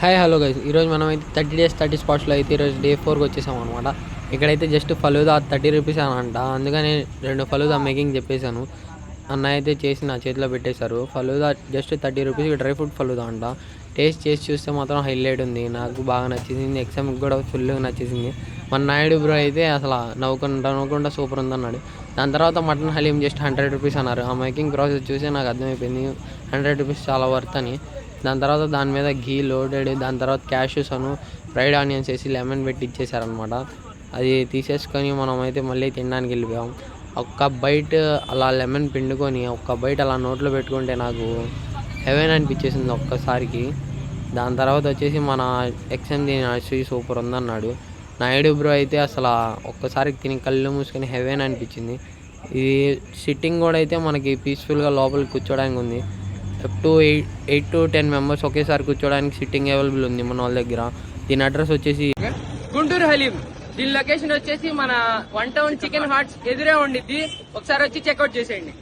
Hi hello guys, ఈరోజు మనం అయితే 30 days 30 స్పాట్స్లో అయితే ఈరోజు డే 4కి వచ్చేసాం అనమాట. ఇక్కడైతే జస్ట్ ఫలూదా 30 రూపీస్ అని అంట, అందుకని 2 ఫలూదా మేకింగ్ చెప్పేశాను. అన్న అయితే చేసి నా చేతిలో పెట్టేశారు. ఫలూదా జస్ట్ 30 రూపీస్కి డ్రై ఫ్రూట్ ఫలూదా అంట. టేస్ట్ చేసి చూస్తే మాత్రం హైలైట్ ఉంది, నాకు బాగా నచ్చేసింది. ఎగ్జామ్కి కూడా ఫుల్గా నచ్చేసింది. మన నాయుడు బ్రో అయితే అసలు నవ్వుకుంటా సూపర్ ఉందన్నాడు. దాని తర్వాత మటన్ హలీం జస్ట్ 100 రూపీస్ అన్నారు. ఆ మేకింగ్ ప్రాసెస్ చూసి నాకు అర్థమైపోయింది 100 రూపీస్ చాలా వర్త్ అని. దాని తర్వాత దాని మీద ఘీ లోడెడ్, దాని తర్వాత క్యాష్యూస్ ఫ్రైడ్ ఆనియన్స్ వేసి లెమన్ పెట్టి ఇచ్చేసారనమాట. అది తీసేసుకొని మనం అయితే మళ్ళీ తినడానికి వెళ్ళిపోయాం. ఒక్క బైట్ అలా లెమన్ పిండుకొని ఒక్క బైట్ అలా నోట్లో పెట్టుకుంటే నాకు హెవెన్ అనిపించేసింది ఒక్కసారికి. దాని తర్వాత వచ్చేసి మన ఎగ్జామ్ తిని సూపర్ ఉందన్నాడు. నాయుడు బ్రో అయితే అసలు ఒక్కసారి తిని కళ్ళు మూసుకొని హెవెన్ అనిపించింది. ఇది సిట్టింగ్ కూడా అయితే మనకి పీస్ఫుల్గా లోపలికి కూర్చోడానికి ఉంది. అప్ టు 8 to 10 మెంబర్స్ ఒకేసారి కూర్చోడానికి సిట్టింగ్ అవైలబుల్ ఉంది మన వాళ్ళ దగ్గర. దీని అడ్రస్ వచ్చేసి గుంటూరు హలీం. దీని లొకేషన్ వచ్చేసి మన 1 టౌన్ చికెన్ హార్ట్స్ ఎదురే ఉండిద్ది. ఒకసారి వచ్చి చెక్అవుట్ చేసేయండి.